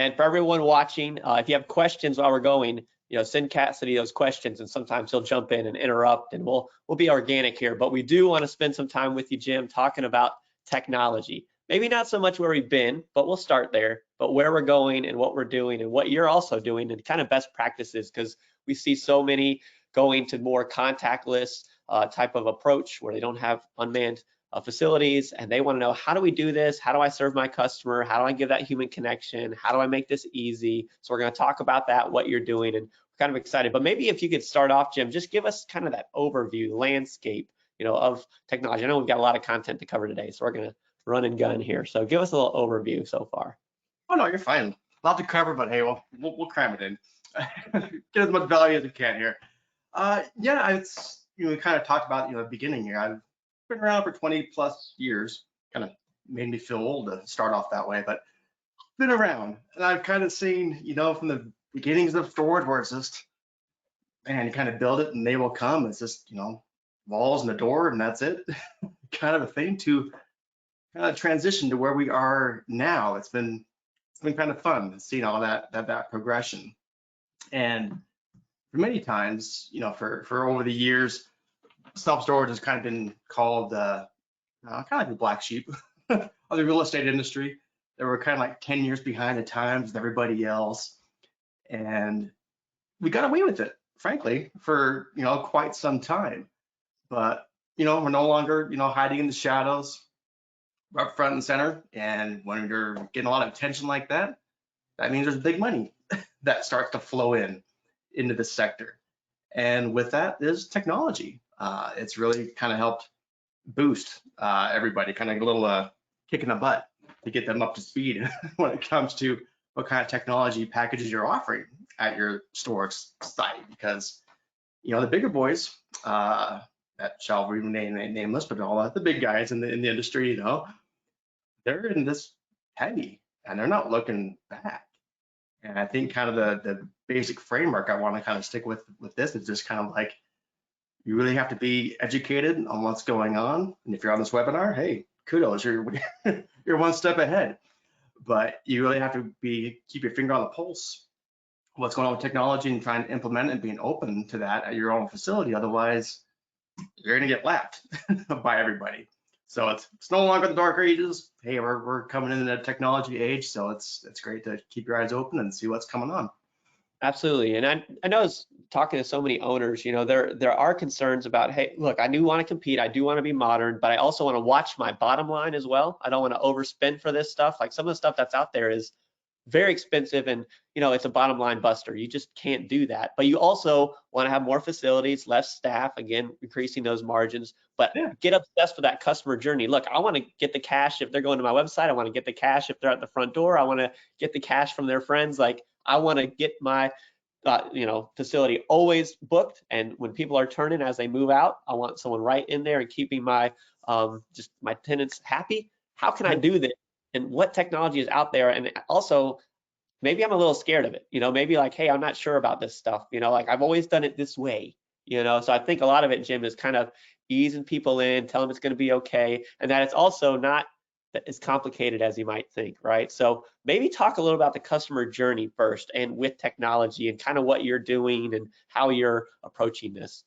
And for everyone watching, if you have questions while we're going, send Cassidy those questions, and sometimes he'll jump in and interrupt, and we'll be organic here. But we do want to spend some time with you, Jim, talking about technology. Maybe not so much where we've been, but we'll start there. But where we're going and what we're doing and what you're also doing and kind of best practices, because we see so many going to more contactless type of approach where they don't have unmanned facilities, and they want to know, how do we do this? How do I serve my customer? How do I give that human connection? How do I make this easy? So we're going to talk about that, what you're doing, and we're kind of excited. But maybe if you could start off, Jim, just give us kind of that overview, landscape, of technology. I know we've got a lot of content to cover today, so we're going to run and gun here. So give us a little overview so far. Oh no, you're fine. A lot to cover, but hey, we'll cram it in. Get as much value as we can here. Yeah, it's we kind of talked about the beginning here. I've been around for 20 plus years. Kind of made me feel old to start off that way, but been around, and I've kind of seen from the beginnings of storage where it's just, man, you kind of build it and they will come. It's just walls and a door and that's it, kind of a thing, to kind of transition to where we are now. It's been kind of fun seeing all that progression. And for many times, for over the years, self-storage has kind of been called kind of like the black sheep of the real estate industry. They were kind of like 10 years behind the times with everybody else, and we got away with it, frankly, for quite some time. But we're no longer hiding in the shadows. We're up front and center, and when you're getting a lot of attention like that, that means there's big money that starts to flow into the sector. And with that is technology. It's really kind of helped boost everybody, kind of a little kick in the butt to get them up to speed when it comes to what kind of technology packages you're offering at your storage site. Because the bigger boys, that shall remain nameless, but all the big guys in the industry, they're in this heavy and they're not looking back. And I think kind of the basic framework I want to kind of stick with this is just kind of like, you really have to be educated on what's going on. And if you're on this webinar, hey, kudos, you're one step ahead. But you really have to keep your finger on the pulse of what's going on with technology and trying to implement it and being open to that at your own facility. Otherwise, you're going to get lapped by everybody. So it's no longer the dark ages. Hey, we're coming into the technology age, so it's great to keep your eyes open and see what's coming on. Absolutely. And I know, talking to so many owners, there are concerns about, hey, look, I do want to compete, I do want to be modern, but I also want to watch my bottom line as well. I don't want to overspend for this stuff. Like, some of the stuff that's out there is very expensive, and it's a bottom line buster. You just can't do that. But you also want to have more facilities, less staff, again, increasing those margins, but get obsessed with that customer journey. Look, I want to get the cash if they're going to my website. I want to get the cash if they're at the front door. I want to get the cash from their friends. Like, I want to get my facility always booked, and when people are turning as they move out, I want someone right in there and keeping my just my tenants happy. How can I do this? And what technology is out there? And also, maybe I'm a little scared of it. Maybe like, hey, I'm not sure about this stuff. Like, I've always done it this way. So I think a lot of it, Jim, is kind of easing people in, tell them it's going to be okay, and that it's also not as complicated as you might think, right? So maybe talk a little about the customer journey first, and with technology, and kind of what you're doing and how you're approaching this.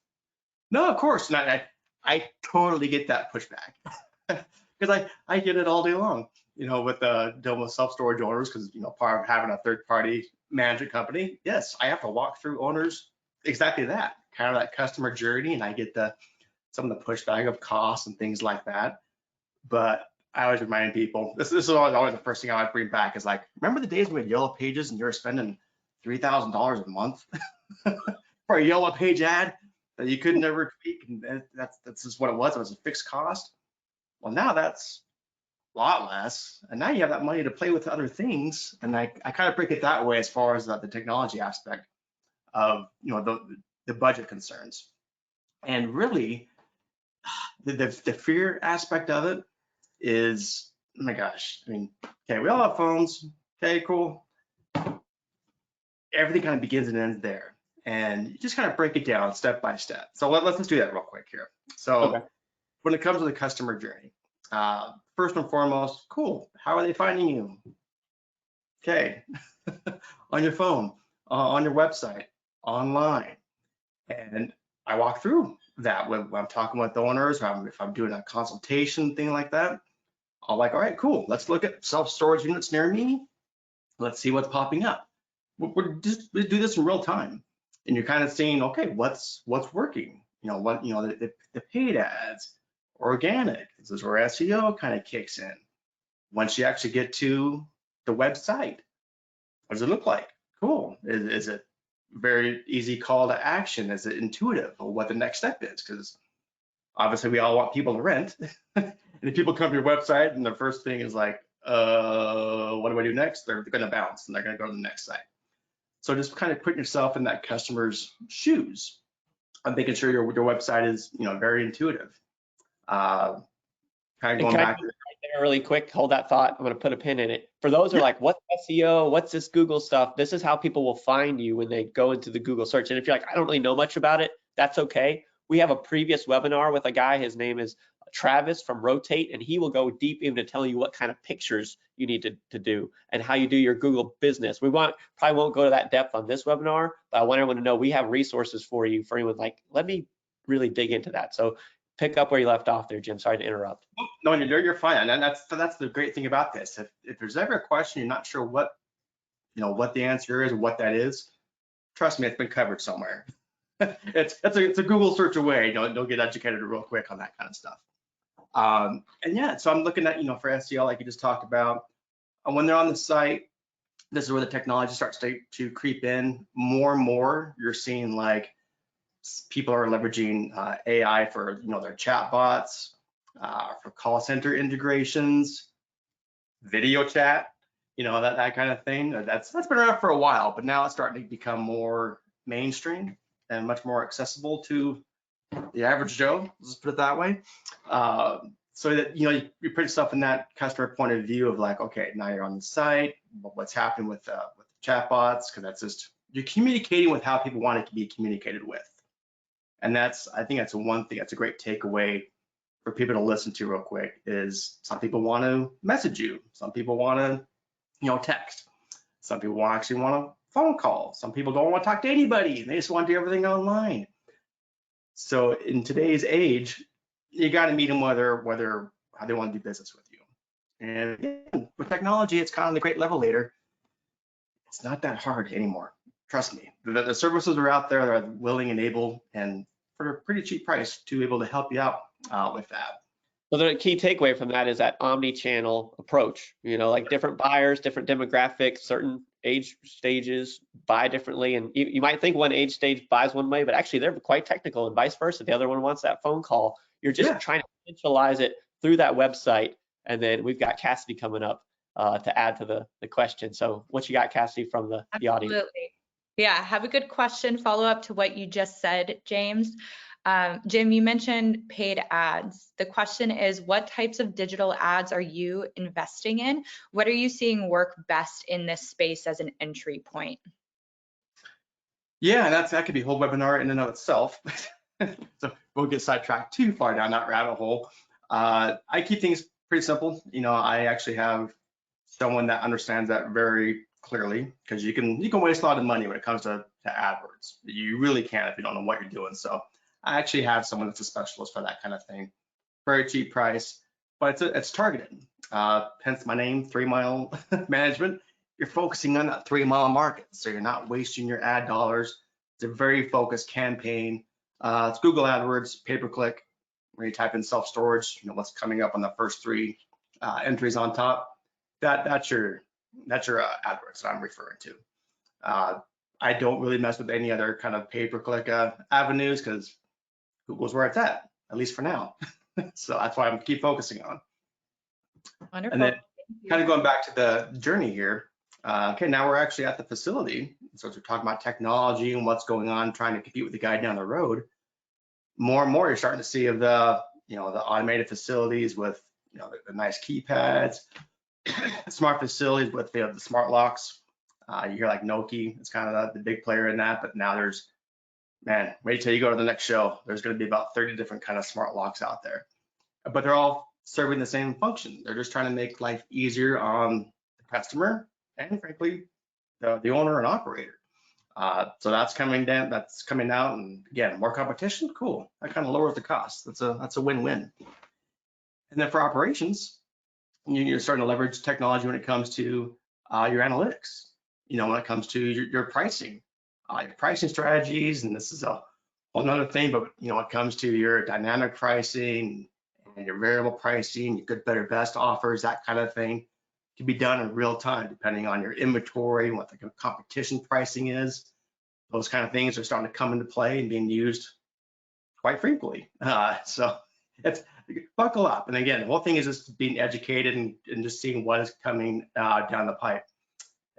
No, of course. And I totally get that pushback because I get it all day long, with dealing with self-storage owners, because part of having a third-party management company, yes, I have to walk through owners exactly that, kind of that customer journey, and I get some of the pushback of costs and things like that. But I always remind people, this is always the first thing I always bring back is like, remember the days we had yellow pages and you were spending $3,000 a month for a yellow page ad that you could never tweak, and that's just what it was. It was a fixed cost. Well, now that's a lot less, and now you have that money to play with other things. And I kind of break it that way as far as the technology aspect of the budget concerns. And really, the fear aspect of it is, oh my gosh, I mean, okay, we all have phones, okay, cool. Everything kind of begins and ends there. And you just kind of break it down step by step. So let's just do that real quick here. So when it comes to the customer journey, first and foremost, cool, how are they finding you? Okay, on your phone, on your website, online. And I walk through that when I'm talking with owners, or if I'm doing a consultation, thing like that. I'm like, all right, cool. Let's look at self-storage units near me. Let's see what's popping up. We do this in real time, and you're kind of seeing, okay, what's working. The paid ads, organic. This is where SEO kind of kicks in. Once you actually get to the website, what does it look like? Cool. Is it very easy call to action? Is it intuitive or what the next step is? Because obviously we all want people to rent. And if people come to your website and the first thing is like, what do I do next? They're going to bounce and they're going to go to the next site. So just kind of putting yourself in that customer's shoes and making sure your website is, very intuitive. Kind of going back to there really quick, hold that thought. I'm going to put a pin in it. For those who are like, what's SEO? What's this Google stuff? This is how people will find you when they go into the Google search. And if you're like, I don't really know much about it, that's okay. We have a previous webinar with a guy, his name is Travis from Rotate, and he will go deep into telling you what kind of pictures you need to do and how you do your Google business. Probably won't go to that depth on this webinar, but I want everyone to know we have resources for you, for anyone like, let me really dig into that. So pick up where you left off there, Jim. Sorry to interrupt. No, you're fine. And that's the great thing about this. If there's ever a question you're not sure what the answer is or what that is, trust me, it's been covered somewhere. It's a Google search away. Don't get educated real quick on that kind of stuff. And yeah, so I'm looking at, for SEO, like you just talked about, when they're on the site, this is where the technology starts to creep in more and more. You're seeing like people are leveraging AI for, their chatbots, for call center integrations, video chat, that kind of thing. That's been around for a while, but now it's starting to become more mainstream and much more accessible to the average Joe, let's put it that way. So that, you put yourself in that customer point of view of like, okay, now you're on the site, what's happening with the chatbots, because that's just, you're communicating with how people want it to be communicated with. And I think that's one thing, that's a great takeaway for people to listen to real quick, is some people want to message you. Some people want to, text. Some people actually want a phone call. Some people don't want to talk to anybody. They just want to do everything online. So in today's age, you got to meet them whether how they want to do business with you. And again, with technology, it's kind of the great levelator. It's not that hard anymore. Trust me. The services are out there that are willing and able, and for a pretty cheap price, to be able to help you out with that. So the key takeaway from that is that omni-channel approach, like different buyers, different demographics, certain age stages buy differently. And you might think one age stage buys one way, but actually they're quite technical, and vice versa. The other one wants that phone call. You're just trying to centralize it through that website. And then we've got Cassidy coming up to add to the question. So what you got, Cassidy, from the audience? Absolutely. Yeah, have a good question, follow up to what you just said, James. Jim, you mentioned paid ads. The question is, what types of digital ads are you investing in? What are you seeing work best in this space as an entry point? Yeah, that could be a whole webinar in and of itself. So we'll get sidetracked too far down that rabbit hole. I keep things pretty simple. I actually have someone that understands that very clearly, because you can waste a lot of money when it comes to AdWords. You really can if you don't know what you're doing. So I actually have someone that's a specialist for that kind of thing. Very cheap price, but it's targeted. Hence my name, 3 Mile Management. You're focusing on that 3 mile market, so you're not wasting your ad dollars. It's a very focused campaign. It's Google AdWords, pay-per-click. When you type in self-storage, what's coming up on the first 3 entries on top. That's your AdWords that I'm referring to. I don't really mess with any other kind of pay-per-click avenues, because Google's where it's at least for now. So that's why I'm keep focusing on. Wonderful. And then kind of going back to the journey here. Okay, now we're actually at the facility. So as we're talking about technology and what's going on, trying to compete with the guy down the road, more and more you're starting to see of the the automated facilities with the nice keypads, smart facilities with the smart locks. You hear like Nokia, it's kind of the big player in that, but now there's, man, wait till you go to the next show. There's going to be about 30 different kind of smart locks out there, but they're all serving the same function. They're just trying to make life easier on the customer and frankly, the owner and operator. So that's coming down, that's coming out, and again, more competition, cool. That kind of lowers the cost. That's a win-win. And then for operations, you're starting to leverage technology when it comes to your analytics. When it comes to your pricing, your pricing strategies, and this is a whole nother thing, but when it comes to your dynamic pricing and your variable pricing, your good, better, best offers, that kind of thing can be done in real time, depending on your inventory and what the competition pricing is. Those kind of things are starting to come into play and being used quite frequently. So it's buckle up. And again, the whole thing is just being educated and just seeing what is coming down the pipe.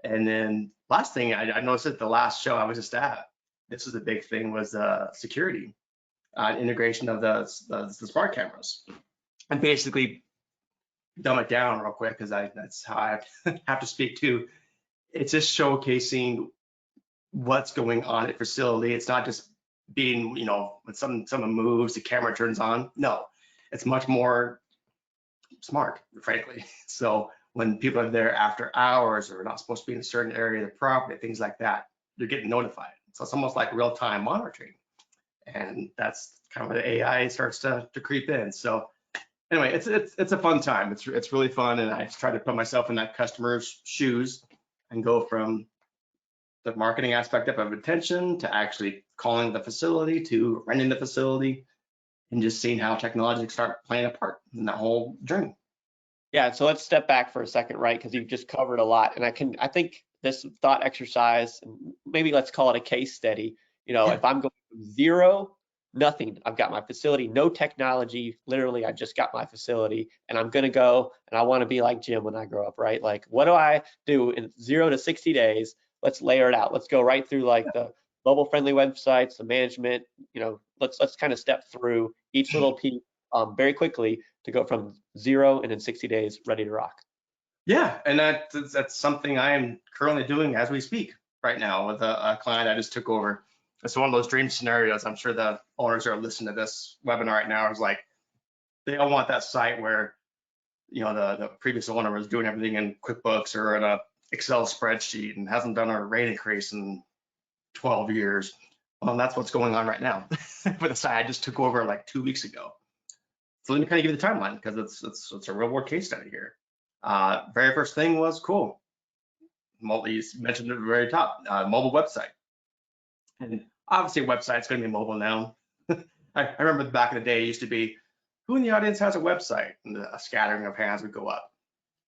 And then last thing I noticed at the last show I was just at, this was the big thing, was security, integration of the smart cameras. And basically dumb it down real quick, because that's how I have to speak to. It's just showcasing what's going on at facility. It's not just being, when someone moves, the camera turns on. No, it's much more smart, frankly. So when people are there after hours or not supposed to be in a certain area of the property, things like that, they're getting notified. So it's almost like real-time monitoring. And that's kind of where the AI starts to creep in. So anyway, it's a fun time. It's really fun, and I just try to put myself in that customer's shoes and go from the marketing aspect of attention to actually calling the facility to renting the facility, and just seeing how technology can start playing a part in that whole journey. Yeah, so let's step back for a second, right? Because you've just covered a lot, and I think this thought exercise, maybe let's call it a case study. If I'm going from zero, nothing, I've got my facility, no technology, literally I just got my facility, and I'm gonna go and I want to be like Jim when I grow up, right? Like, what do I do in 0 to 60 days? Let's layer it out. Let's go right through like the mobile friendly websites, the management, let's kind of step through each little piece very quickly to go from 0 and in 60 days ready to rock. Yeah, and that's something I am currently doing as we speak right now with a client I just took over. It's one of those dream scenarios. I'm sure the owners are listening to this webinar right now is like, they all want that site where, the previous owner was doing everything in QuickBooks or in a Excel spreadsheet and hasn't done a rate increase in 12 years. Well, that's what's going on right now for the site I just took over like 2 weeks ago. So let me kind of give you the timeline, because it's a real world case study here. Very first thing was cool. You mentioned at the very top, mobile website. And obviously a website's going to be mobile now. I remember back in the day, it used to be, who in the audience has a website? And a scattering of hands would go up.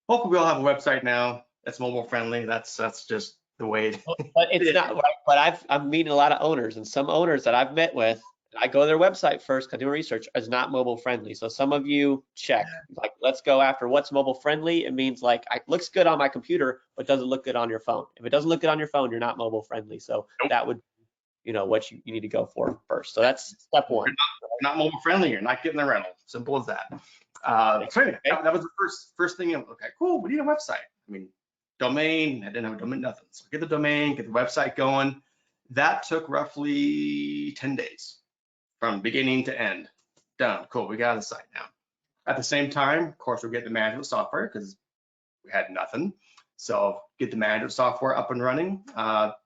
Hopefully we all have a website now that's mobile friendly. That's just the way But it's not right. But I'm meeting a lot of owners, and some owners that I've met with, I go to their website first because I do research, is not mobile friendly. So some of you check, like, let's go after what's mobile friendly. It means like, it looks good on my computer, but doesn't look good on your phone. If it doesn't look good on your phone, you're not mobile friendly. So that would, what you need to go for first. So that's step one. You're not mobile friendly, you're not getting the rental. Simple as that. So anyway, that was the first thing. Okay, cool. We need a website. I mean, domain. I didn't have a domain, nothing. So get the domain, get the website going. That took roughly 10 days from beginning to end. Done. Cool. We got the site now. At the same time, of course, we're getting the management software because we had nothing. So get the management software up and running,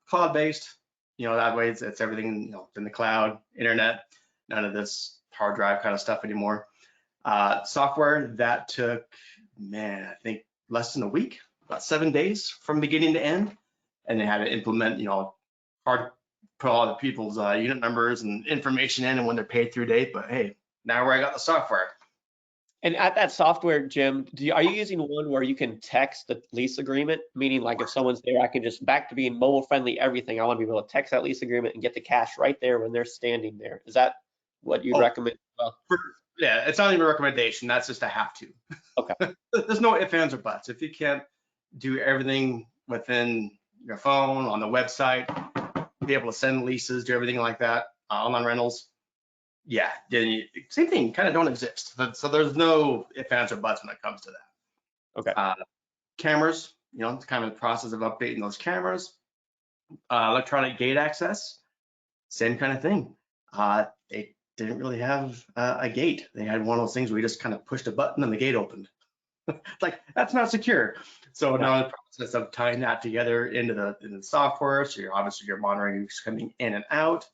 cloud-based. That way it's everything, in the cloud, internet, none of this hard drive kind of stuff anymore. Software that took, I think less than a week, about 7 days from beginning to end. And they had to implement, put all the people's unit numbers and information in and when they're paid through date. But hey, now where I got the software. And at that software, Jim, are you using one where you can text the lease agreement? Meaning, like, if someone's there, I can just, back to being mobile friendly, everything. I want to be able to text that lease agreement and get the cash right there when they're standing there. Is that what you'd recommend? Well, yeah, it's not even a recommendation. That's just a have to. Okay. There's no ifs, ands, or buts. If you can't do everything within your phone, on the website, be able to send leases, do everything like that, online rentals, yeah, then same thing, kind of don't exist. So there's no ifs, ands, or buts when it comes to that. Okay. Cameras, it's kind of the process of updating those cameras. Electronic gate access, same kind of thing. They didn't really have a gate. They had one of those things where you just kind of pushed a button and the gate opened. It's like, that's not secure. So now the process of tying that together into the software. So obviously you're monitoring who's coming in and out.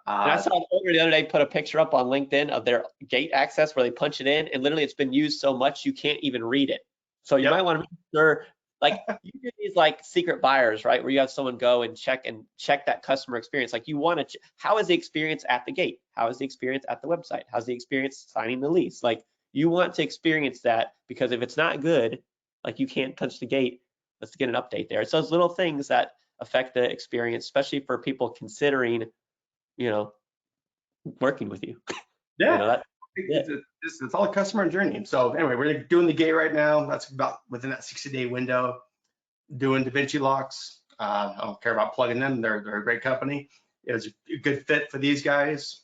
And I saw an owner the other day put a picture up on LinkedIn of their gate access where they punch it in, and literally it's been used so much you can't even read it. So you might want to make sure, like you do these like secret buyers, right? Where you have someone go and check that customer experience. Like you want to, how is the experience at the gate? How is the experience at the website? How's the experience signing the lease? Like you want to experience that, because if it's not good, like you can't touch the gate. Let's get an update there. It's those little things that affect the experience, especially for people considering, working with you. Yeah, it's all a customer journey. So anyway, we're doing the gate right now. That's about within that 60-day window. Doing DaVinci locks. I don't care about plugging them. They're a great company. It was a good fit for these guys.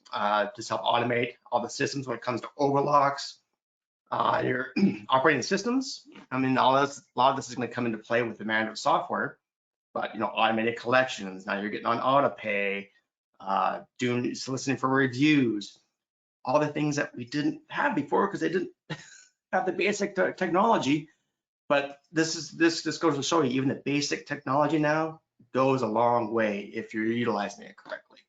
Just help automate all the systems when it comes to overlocks. Your operating systems. I mean, a lot of this is going to come into play with the management software. But automated collections. Now you're getting on auto pay. Soliciting for reviews, all the things that we didn't have before because they didn't have the basic technology. But this goes to show you, even the basic technology now goes a long way if you're utilizing it correctly.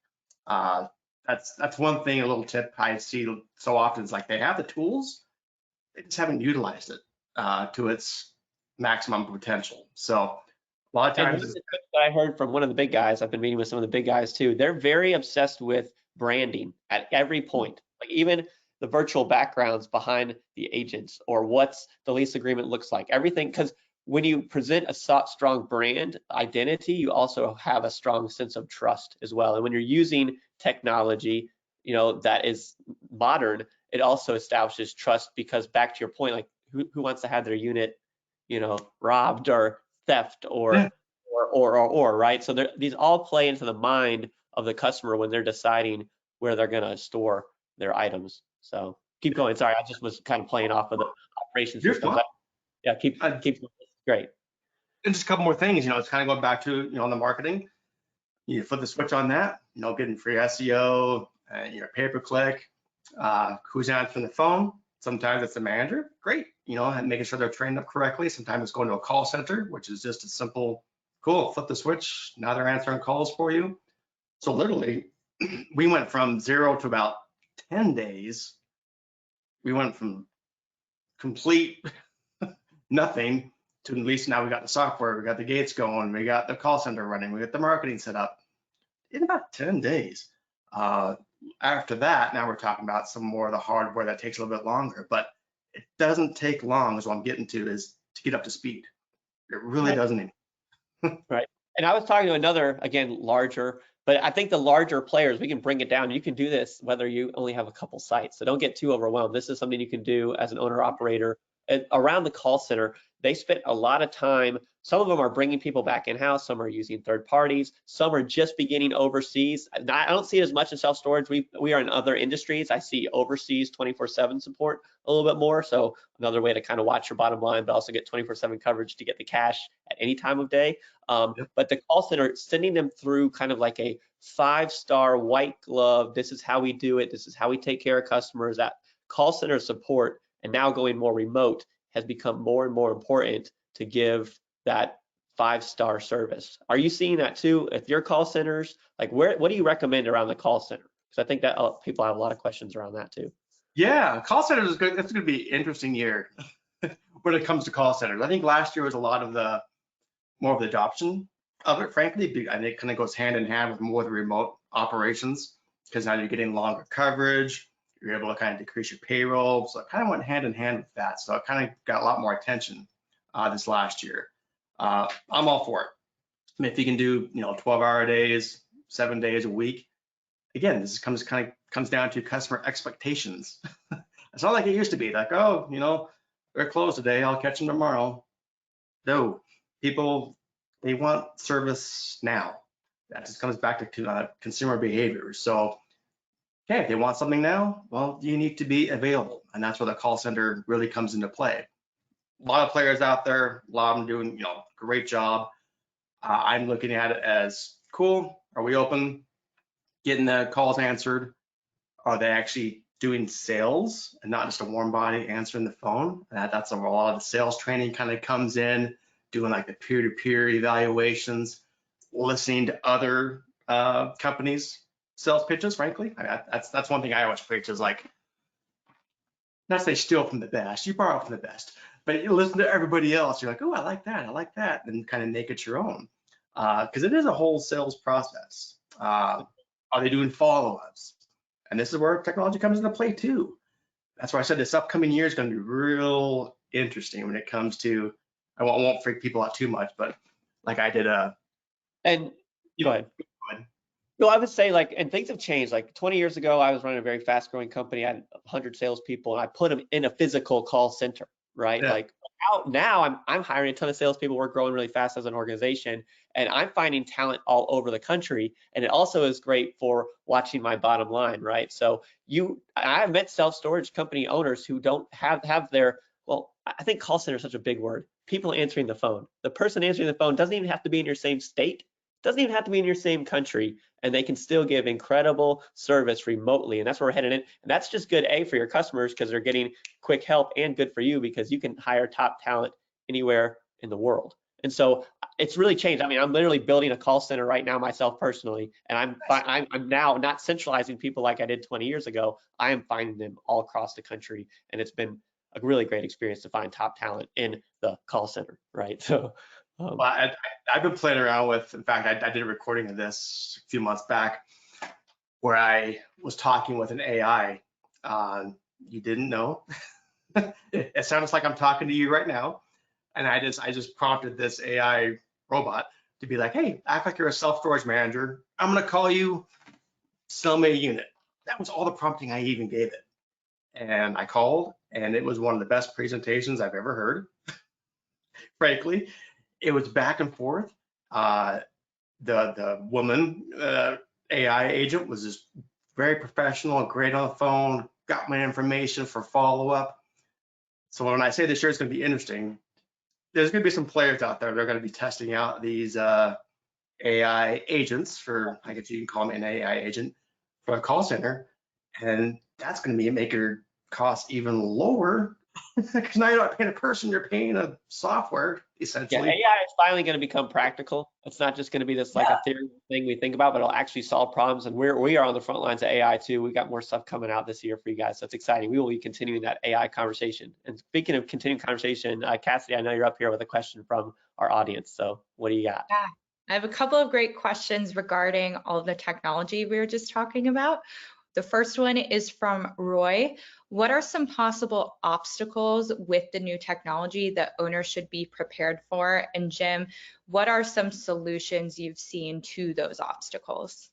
That's one thing, a little tip I see so often is like they have the tools, they just haven't utilized it to its maximum potential. So a lot of times, and that I heard from one of the big guys, I've been meeting with some of the big guys too, they're very obsessed with branding at every point. Like even the virtual backgrounds behind the agents, or what's the lease agreement looks like, everything. Because when you present a strong brand identity, you also have a strong sense of trust as well. And when you're using technology, that is modern, it also establishes trust, because back to your point, like who wants to have their unit, robbed or theft or right? So these all play into the mind of the customer when they're deciding where they're going to store their items. So keep going. Sorry, I just was kind of playing off of the operations system. But yeah, keep great. And just a couple more things. It's kind of going back to on the marketing. You flip the switch on that. Getting free SEO, pay-per-click. Who's answering the phone? Sometimes it's the manager, great, and making sure they're trained up correctly. Sometimes it's going to a call center, which is just a simple, cool, flip the switch, now they're answering calls for you. So literally, we went from 0 to about 10 days. We went from complete nothing to at least now we got the software, we got the gates going, we got the call center running, we got the marketing set up in about 10 days. After that, now we're talking about some more of the hardware that takes a little bit longer, but it doesn't take long, is what I'm getting to, is to get up to speed. It really doesn't. Right. And I was talking to another, again, larger, but I think the larger players, we can bring it down. You can do this whether you only have a couple sites. So don't get too overwhelmed. This is something you can do as an owner operator. Around the call center, they spent a lot of time. Some of them are bringing people back in-house. Some are using third parties. Some are just beginning overseas. I don't see it as much in self-storage. We are in other industries. I see overseas 24/7 support a little bit more. So another way to kind of watch your bottom line, but also get 24/7 coverage to get the cash at any time of day. But the call center, sending them through kind of like a 5-star white glove. This is how we do it. This is how we take care of customers. That call center support, and now going more remote, has become more and more important to give that 5-star service. Are you seeing that too at your call centers? Like what do you recommend around the call center? Because I think that people have a lot of questions around that too. Yeah, call centers is good. It's going to be an interesting year when it comes to call centers. I think last year was a lot of more of the adoption of it, frankly. I think it kind of goes hand in hand with more of the remote operations, because now you're getting longer coverage. You're able to kind of decrease your payroll. So it kind of went hand in hand with that. So it kind of got a lot more attention this last year. I'm all for it. I mean, if you can do 12-hour days, 7 days a week, again, this comes down to customer expectations. It's not like it used to be, like, oh, they're closed today, I'll catch them tomorrow. No, people, they want service now. That just comes back to consumer behavior. So okay, if they want something now, well, you need to be available, and that's where the call center really comes into play. A lot of players out there, a lot of them doing, great job. I'm looking at it as cool. Are we open? Getting the calls answered? Are they actually doing sales and not just a warm body answering the phone? That's where a lot of the sales training kind of comes in. doing like the peer-to-peer evaluations, listening to other companies' sales pitches, frankly. That's one thing I always preach is like, not say steal from the best, you borrow from the best, but you listen to everybody else. You're like, oh, I like that, and kind of make it your own. Because it is a whole sales process. Are they doing follow-ups? And this is where technology comes into play too. That's why I said this upcoming year is going to be real interesting when it comes to, I won't freak people out too much, but like I did And go ahead. No, I would say like, and things have changed. Like 20 years ago, I was running a very fast growing company. I had 100 salespeople and I put them in a physical call center, right? Yeah. Like now I'm hiring a ton of salespeople. We're growing really fast as an organization and I'm finding talent all over the country. And it also is great for watching my bottom line, right? So I've met self-storage company owners who don't have their, well, I think call center is such a big word. People answering the phone. The person answering the phone doesn't even have to be in your same state. Doesn't even have to be in your same country, and they can still give incredible service remotely. And that's where we're headed in. And that's just good, A, for your customers because they're getting quick help, and good for you because you can hire top talent anywhere in the world. And so it's really changed. I mean, I'm literally building a call center right now myself personally, and I'm now not centralizing people like I did 20 years ago. I am finding them all across the country, and it's been a really great experience to find top talent in the call center, right? So. Well, I've been playing around with, in fact, I did a recording of this a few months back where I was talking with an AI. You didn't know. It sounds like I'm talking to you right now. And I just prompted this AI robot to be like, hey, act like you're a self-storage manager. I'm going to call you, sell me a unit. That was all the prompting I even gave it. And I called, and it was one of the best presentations I've ever heard, frankly. It was back and forth. The woman AI agent was just very professional and great on the phone, got my information for follow-up. So when I say this year is going to be interesting, there's going to be some players out there that are going to be testing out these AI agents for, I guess you can call them an AI agent for a call center. And that's going to make your costs even lower because now you're not paying a person, you're paying a software essentially. Yeah, AI is finally going to become practical. It's not just going to be this like a theory thing we think about, but it'll actually solve problems. And we are on the front lines of AI too. We got more stuff coming out this year for you guys. So it's exciting. We will be continuing that AI conversation. And speaking of continuing conversation, Cassidy, I know you're up here with a question from our audience. So what do you got? Yeah, I have a couple of great questions regarding all of the technology we were just talking about. The first one is from Roy. What are some possible obstacles with the new technology that owners should be prepared for? And Jim, what are some solutions you've seen to those obstacles?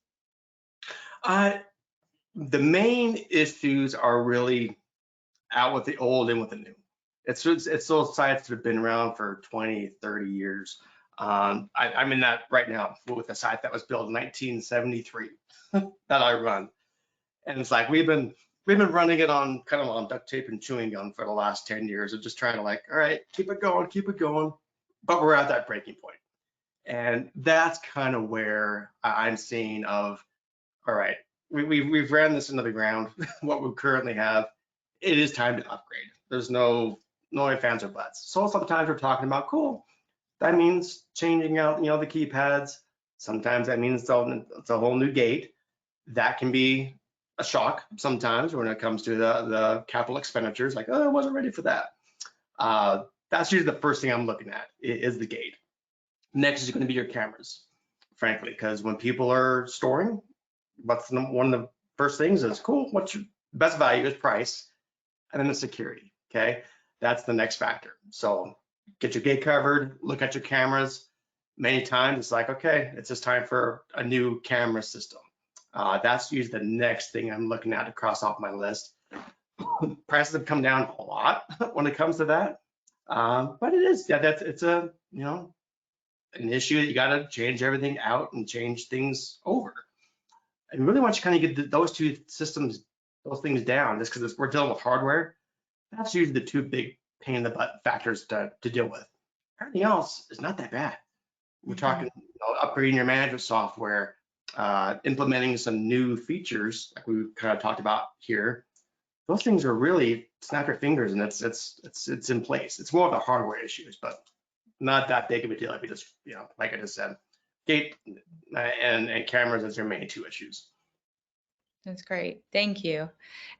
The main issues are really out with the old and with the new. It's those sites that have been around for 20, 30 years. I'm in that right now with a site that was built in 1973 that I run. And it's like we've been running it on kind of on duct tape and chewing gum for the last 10 years of just trying to like, all right, keep it going. But we're at that breaking point. And that's kind of where I'm seeing of, all right, we've ran this into the ground, what we currently have, it is time to upgrade. There's no ifs, ands, or buts. So sometimes we're talking about, cool, that means changing out, the keypads. Sometimes that means it's a whole new gate. That can be a shock sometimes when it comes to the capital expenditures, like, oh, I wasn't ready for that. That's usually the first thing I'm looking at is the gate. Next is going to be your cameras, frankly, because when people are storing, one of the first things is, cool, what's your best value is price, and then the security, okay? That's the next factor. So get your gate covered, look at your cameras. Many times it's like, okay, it's just time for a new camera system. That's usually the next thing I'm looking at to cross off my list. Prices have come down a lot when it comes to that, but it is, it's a, an issue that you got to change everything out and change things over. I really want you to kind of get those two systems, those things down, just because we're dealing with hardware. That's usually the two big pain in the butt factors to deal with. Everything else is not that bad. We're talking upgrading your management software, implementing some new features like we kind of talked about here. Those things are really snap your fingers and it's in place. It's more of the hardware issues, but not that big of a deal if you just, like I just said, gate and cameras as your main two issues. That's great. Thank you.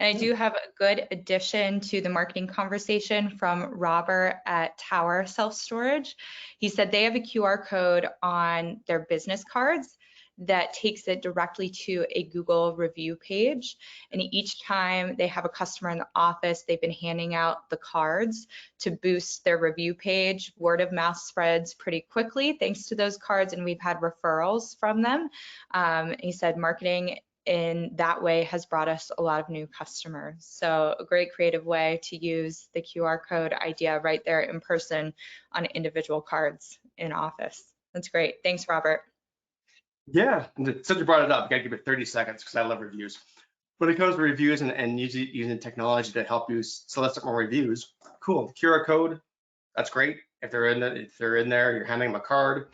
And I do have a good addition to the marketing conversation from Robert at Tower Self Storage. He said they have a QR code on their business cards that takes it directly to a Google review page. And each time they have a customer in the office, they've been handing out the cards to boost their review page. Word of mouth spreads pretty quickly thanks to those cards, and we've had referrals from them. He said marketing in that way has brought us a lot of new customers. So a great creative way to use the QR code idea right there in person on individual cards in office. That's great. Thanks, Robert. Yeah, since you brought it up, I gotta give it 30 seconds because I love reviews. When it comes to reviews and using technology to help you solicit more reviews, cool. QR code, that's great. If they're in there, you're handing them a card.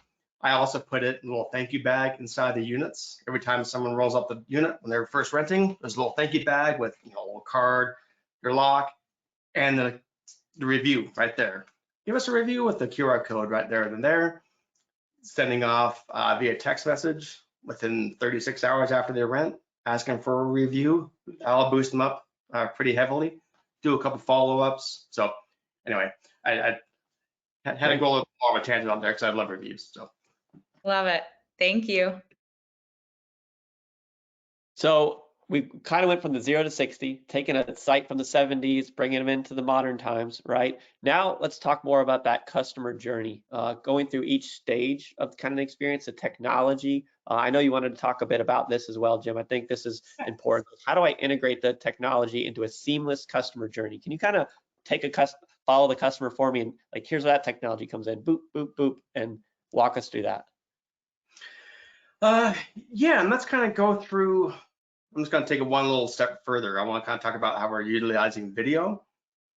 I also put it in a little thank you bag inside the units. Every time someone rolls up the unit when they're first renting, there's a little thank you bag with a little card, your lock, and the review right there. Give us a review with the QR code right there and there. Sending off via text message within 36 hours after their rent, asking for a review. I'll boost them up pretty heavily. Do a couple follow-ups. So anyway, I had to go a little more of a tangent on there because I love reviews. So. Love it. Thank you. So we kind of went from the 0 to 60, taking a site from the 70s, bringing them into the modern times, right? Now let's talk more about that customer journey, going through each stage of kind of the experience, the technology. I know you wanted to talk a bit about this as well, Jim. I think this is important. How do I integrate the technology into a seamless customer journey? Can you kind of follow the customer for me and like, here's where that technology comes in, boop, boop, boop, and walk us through that? Yeah, and let's kind of go through, I'm just going to take it one little step further. I want to kind of talk about how we're utilizing video.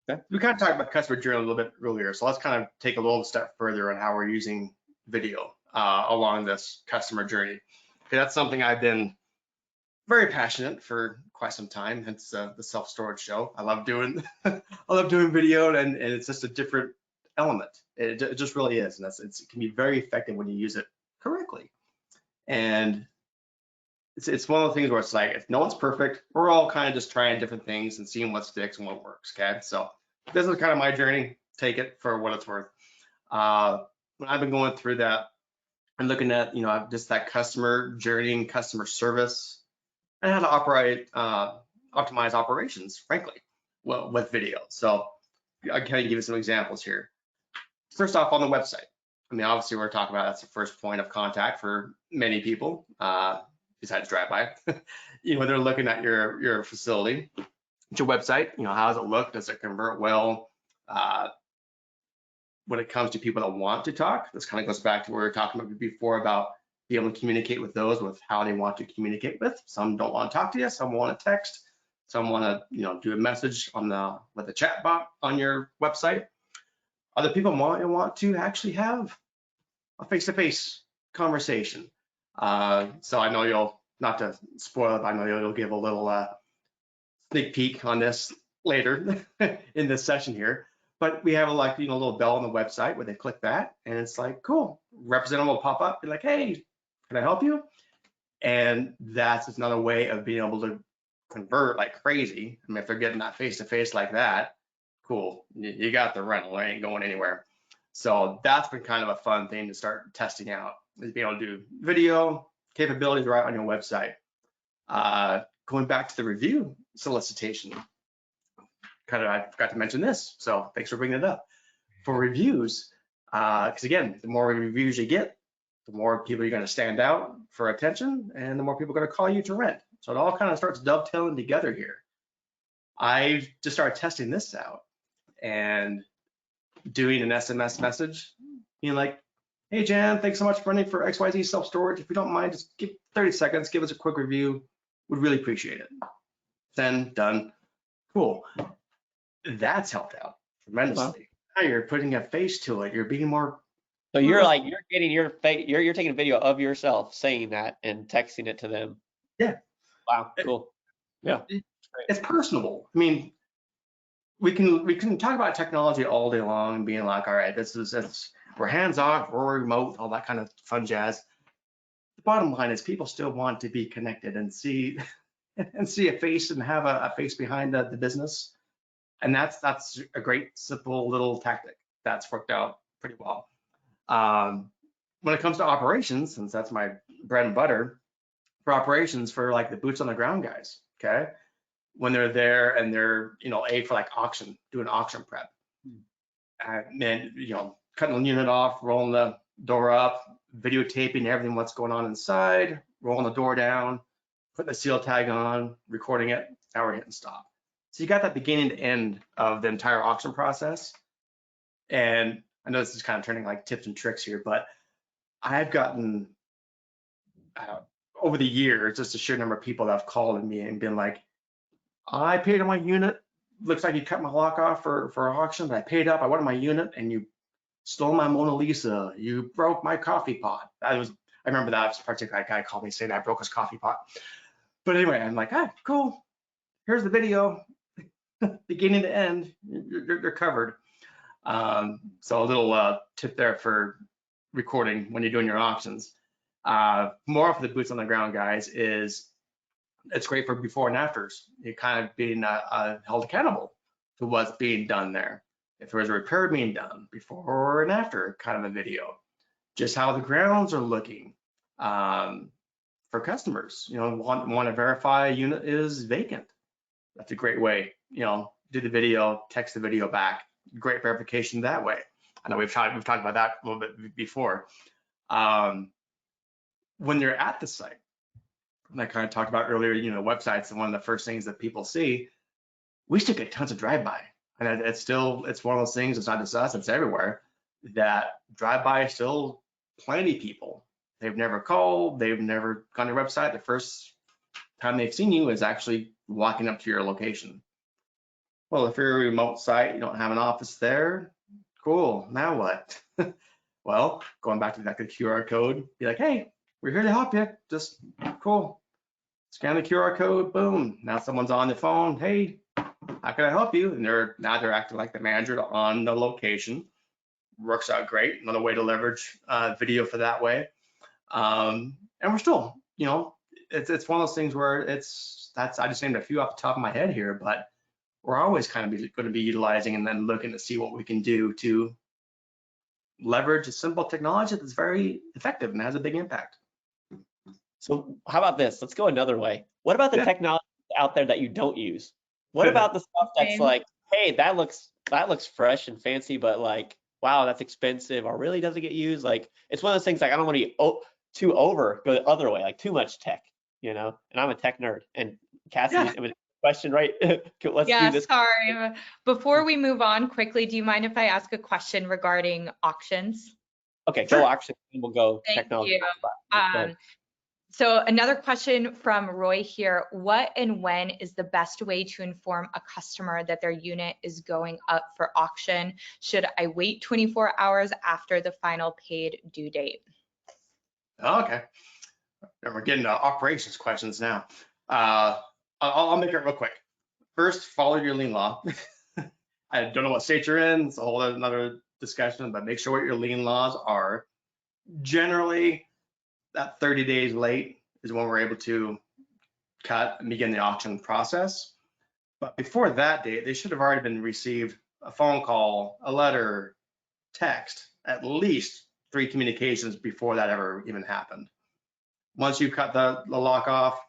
Okay. We kind of talked about customer journey a little bit earlier, so let's kind of take a little step further on how we're using video along this customer journey. Okay, that's something I've been very passionate for quite some time. Hence the self-storage show. I love doing I love doing video, and it's just a different element. It just really is, and it can be very effective when you use it correctly. And it's one of the things where it's like, if no one's perfect, we're all kind of just trying different things and seeing what sticks and what works, okay? So this is kind of my journey. Take it for what it's worth. When I've been going through that and looking at, just that customer journey and customer service and how to optimize operations, frankly, well, with video. So I can give you some examples here. First off, on the website. I mean, obviously, we're talking about that's the first point of contact for many people, besides drive-by. When they're looking at your facility, your website, how does it look? Does it convert well? When it comes to people that want to talk, this kind of goes back to what we were talking about before about being able to communicate with those with how they want to communicate with. Some don't want to talk to you. Some want to text. Some want to, do a message with a chat bot on your website. Other people want to actually have a face-to-face conversation. So I know you'll, not to spoil it, I know you'll give a little sneak peek on this later in this session here. But we have a little bell on the website where they click that, and it's like, cool. Representative will pop up, be like, hey, can I help you? And that's another way of being able to convert like crazy. I mean, if they're getting that face-to-face like that, cool, you got the rental, I ain't going anywhere. So that's been kind of a fun thing to start testing out, is being able to do video capabilities right on your website. Going back to the review solicitation, I forgot to mention this, so thanks for bringing it up. For reviews, because again, the more reviews you get, the more people you're going to stand out for attention, and the more people are going to call you to rent. So it all kind of starts dovetailing together here. I just started testing this out and doing an SMS message, being like, hey Jan, thanks so much for running for XYZ self-storage. If you don't mind, just give 30 seconds, give us a quick review. We'd really appreciate it. Then done, cool. That's helped out tremendously. Now you're putting a face to it. You're being more. So you're getting your face, you're taking a video of yourself saying that and texting it to them. Yeah. Wow, cool. Yeah. It's personable. I mean, we can talk about technology all day long and being like, all right, we're hands off, we're remote, all that kind of fun jazz. The bottom line is people still want to be connected and see a face and have a face behind the business. And that's a great, simple little tactic that's worked out pretty well. When it comes to operations, since that's my bread and butter, for operations, for like the boots on the ground guys, okay? When they're there and they're, for like doing auction prep. And, cutting the unit off, rolling the door up, videotaping everything, what's going on inside, rolling the door down, putting the seal tag on, recording it, now we're hitting stop. So you got that beginning to end of the entire auction process. And I know this is kind of turning like tips and tricks here, but I've gotten over the years, just a sheer number of people that have called me and been like, I paid on my unit. Looks like you cut my lock off for auction, but I paid up. I wanted my unit, and you stole my Mona Lisa. You broke my coffee pot. I remember that particular guy called me saying I broke his coffee pot. But anyway, I'm like, cool. Here's the video, beginning to end. You're covered. So a little tip there for recording when you're doing your auctions. More for the boots on the ground guys is it's great for before and afters. You're kind of being held accountable to what's being done there. If there was a repair being done, before and after kind of a video, just how the grounds are looking for customers. Want to verify a unit is vacant. That's a great way. Do the video, text the video back. Great verification that way. I know we've talked about that a little bit before. When you're at the site, and I kind of talked about earlier, websites, and one of the first things that people see, we still get tons of drive-by. And it's one of those things, it's not just us, it's everywhere, that drive-by is still plenty of people. They've never called, they've never gone to your website. The first time they've seen you is actually walking up to your location. Well, if you're a remote site, you don't have an office there, cool, now what? Well, going back to the QR code, be like, hey, we're here to help you, just cool. Scan the QR code, boom. Now someone's on the phone, hey, how can I help you? And now they're acting like the manager on the location. Works out great. Another way to leverage video for that way. And we're still, it's one of those things where I just named a few off the top of my head here, but we're always kind of going to be utilizing and then looking to see what we can do to leverage a simple technology that's very effective and has a big impact. So how about this? Let's go another way. What about the technology out there that you don't use? What about the stuff that's like, hey, that looks fresh and fancy, but like, wow, that's expensive, or really doesn't get used? Like, it's one of those things like I don't want to be go the other way, like too much tech, And I'm a tech nerd. And Cassie, question, right? Let's do this. Sorry. Before we move on quickly, do you mind if I ask a question regarding auctions? Okay, go auction, and we'll go technology. Thank you. So another question from Roy here. What and when is the best way to inform a customer that their unit is going up for auction? Should I wait 24 hours after the final paid due date? Okay. And we're getting to operations questions now. I'll make it real quick. First, follow your lien law. I don't know what state you're in. It's a whole another discussion, but make sure what your lien laws are. Generally, that 30 days late is when we're able to cut and begin the auction process. But before that date, they should have already been received a phone call, a letter, text, at least 3 communications before that ever even happened. Once you cut the lock off,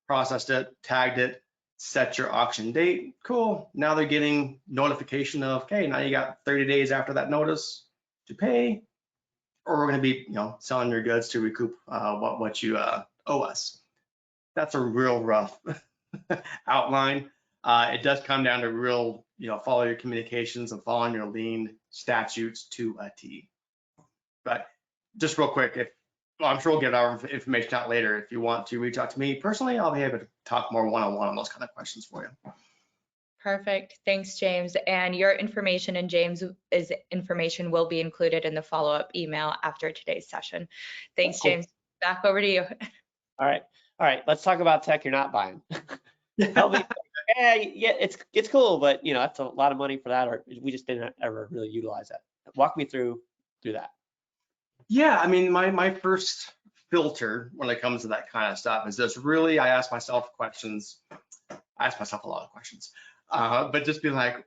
processed it, tagged it, set your auction date, cool. Now they're getting notification of, okay, now you got 30 days after that notice to pay, or we're going to be, selling your goods to recoup what you owe us. That's a real rough outline. It does come down to real, follow your communications and following your lien statutes to a T. But just real quick, I'm sure we'll get our information out later. If you want to reach out to me personally, I'll be able to talk more one-on-one on those kind of questions for you. Perfect. Thanks, James. And your information and James's information will be included in the follow-up email after today's session. Thanks, Cool. James. Back over to you. All right. Let's talk about tech you're not buying. Help me. yeah, it's cool, but you know, that's a lot of money for that, or we just didn't ever really utilize that. Walk me through that. Yeah, I mean, my first filter when it comes to that kind of stuff is just really, I ask myself questions. I ask myself a lot of questions, but just be like,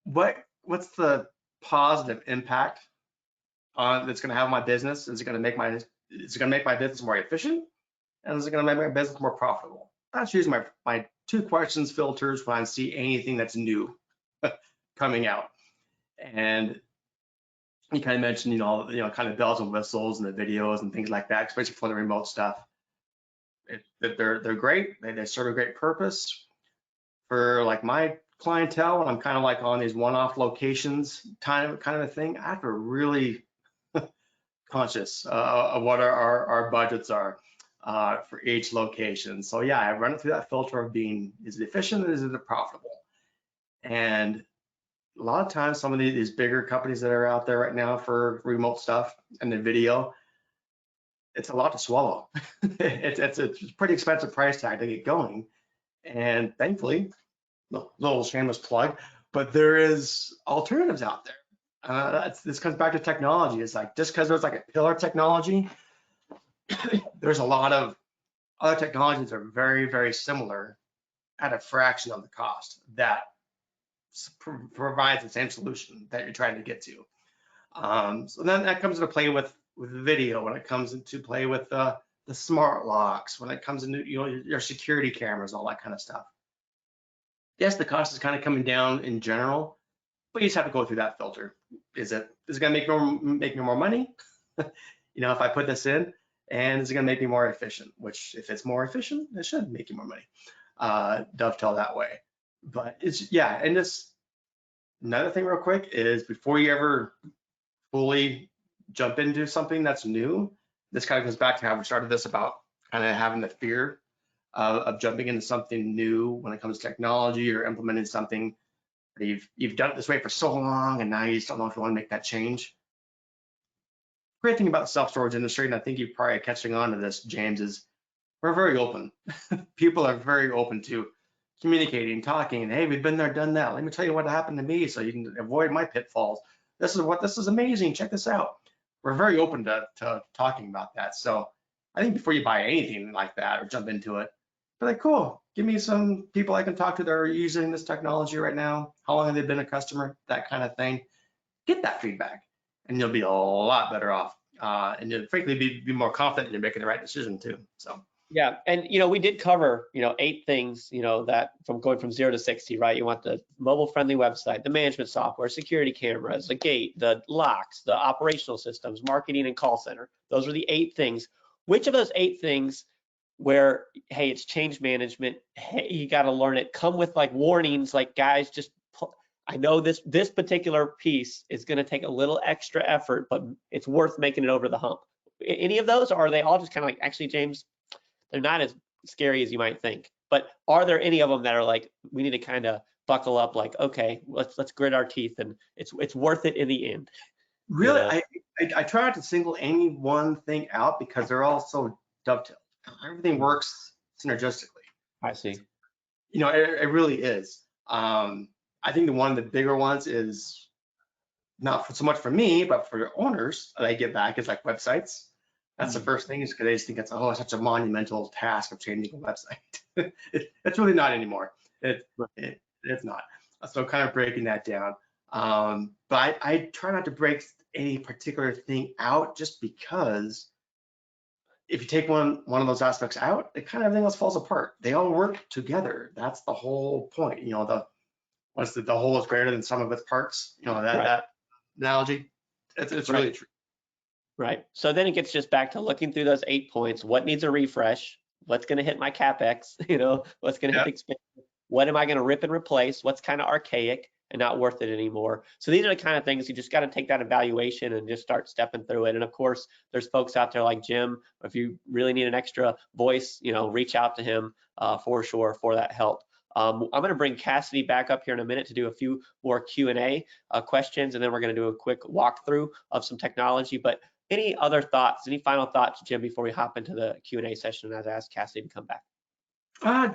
what's the positive impact that's going to have on my business? Is it going to make my business more efficient, and is it going to make my business more profitable? That's usually my two questions filters when I see anything that's new coming out. And you kind of mentioned, kind of bells and whistles and the videos and things like that, especially for the remote stuff. They're great. They serve a great purpose for like my clientele. When I'm kind of like on these one-off locations, kind of a thing. I have to really conscious of what our budgets are for each location. So yeah, I run it through that filter of being, is it efficient, is it profitable? And a lot of times, some of these bigger companies that are out there right now for remote stuff and the video, it's a lot to swallow. it's a pretty expensive price tag to get going. And thankfully, little shameless plug, but there is alternatives out there. This comes back to technology. It's like, just because there's like a pillar technology, there's a lot of other technologies that are very, very similar at a fraction of the cost that provides the same solution that you're trying to get to. So then that comes into play with video, when it comes into play with the smart locks, when it comes into your security cameras, all that kind of stuff. Yes, the cost is kind of coming down in general, but you just have to go through that filter. Is it going to make me more money? If I put this in, and is it going to make me more efficient? Which, if it's more efficient, it should make you more money. Dovetail that way. But it's, yeah, and just another thing real quick is, before you ever fully jump into something that's new, this kind of goes back to how we started this, about kind of having the fear of jumping into something new when it comes to technology or implementing something. You've done it this way for so long, and now you just don't know if you want to make that change. Great thing about the self-storage industry, and I think you're probably catching on to this, James, is we're very open. People are very open to communicating, talking. Hey, we've been there, done that. Let me tell you what happened to me so you can avoid my pitfalls. This is amazing. Check this out. We're very open to talking about that. So I think before you buy anything like that or jump into it, be like, cool, give me some people I can talk to that are using this technology right now. How long have they been a customer? That kind of thing. Get that feedback, and you'll be a lot better off. And you'll frankly be more confident in making the right decision too. So. Yeah, and we did cover 8 things that from going from 0 to 60, right? You want the mobile friendly website, the management software, security cameras, the gate, the locks, the operational systems, marketing and call center. Those are the 8 things. Which of those 8 things where, hey, it's change management, hey, you got to learn it, come with like warnings, like, guys, just I know this particular piece is going to take a little extra effort, but it's worth making it over the hump. Any of those, or are they all just kind of like, actually, James, they're not as scary as you might think? But are there any of them that are like, we need to kind of buckle up, like, okay, let's grit our teeth, and it's worth it in the end? Really, I try not to single any one thing out, because they're all so dovetailed. Everything works synergistically. I see. It really is. I think one of the bigger ones is not so much for me, but for owners that I get back, is like websites. That's the first thing, is because they just think it's such a monumental task of changing a website. It's really not anymore. It's not. So kind of breaking that down. But I try not to break any particular thing out, just because if you take one of those aspects out, everything else falls apart. They all work together. That's the whole point. The whole is greater than the sum of its parts. That analogy. It's really true. Right. So then it gets just back to looking through those 8 points. What needs a refresh? What's going to hit my CapEx? What's going to hit the expense? What am I going to rip and replace? What's kind of archaic and not worth it anymore? So these are the kind of things you just got to take that evaluation and just start stepping through it. And of course, there's folks out there like Jim. If you really need an extra voice, reach out to him for sure for that help. I'm going to bring Cassidy back up here in a minute to do a few more Q&A questions, and then we're going to do a quick walkthrough of some technology. But any other thoughts, any final thoughts, Jim, before we hop into the Q&A session as I ask Cassidy to come back?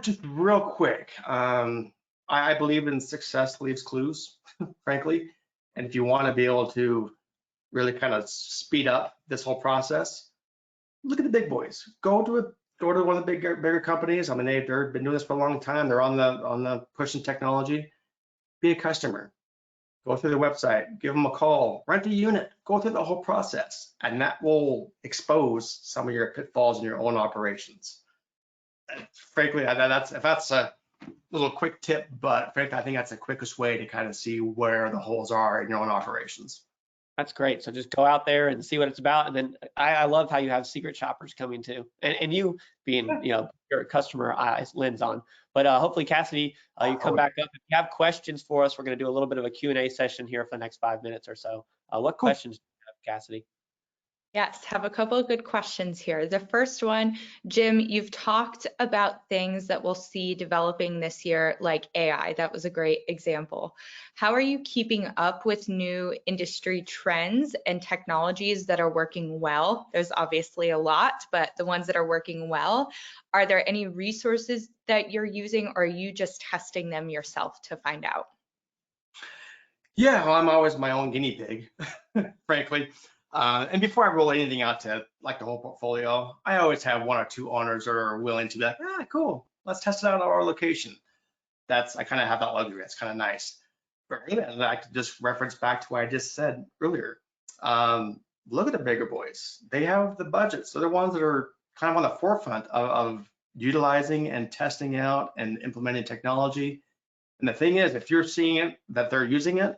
Just real quick. I believe in success leaves clues, frankly. And if you want to be able to really kind of speed up this whole process, look at the big boys. Go to one of the bigger companies. I mean, they've been doing this for a long time. They're on the pushing technology. Be a customer. Go through the website, give them a call, rent a unit, go through the whole process, and that will expose some of your pitfalls in your own operations. Frankly, that's a little quick tip, but frankly, I think that's the quickest way to kind of see where the holes are in your own operations. That's great. So just go out there and see what it's about. And then I love how you have secret shoppers coming too. And you being, your customer eyes lens on. But hopefully, Cassidy, you come back up. If you have questions for us, we're going to do a little bit of a Q&A session here for the next 5 minutes or so. What questions do you have, Cassidy? Yes, have a couple of good questions here. The first one, Jim, you've talked about things that we'll see developing this year, like AI. That was a great example. How are you keeping up with new industry trends and technologies that are working well? There's obviously a lot, but the ones that are working well, are there any resources that you're using, or are you just testing them yourself to find out? Yeah, well, I'm always my own guinea pig, frankly. And before I roll anything out to like the whole portfolio, I always have 1 or 2 owners that are willing to be like, cool, let's test it out at our location. I kind of have that luxury. It's kind of nice. But really, I'd like to just reference back to what I just said earlier. Look at the bigger boys. They have the budgets. They're the ones that are kind of on the forefront of utilizing and testing out and implementing technology. And the thing is, if you're seeing it, that they're using it,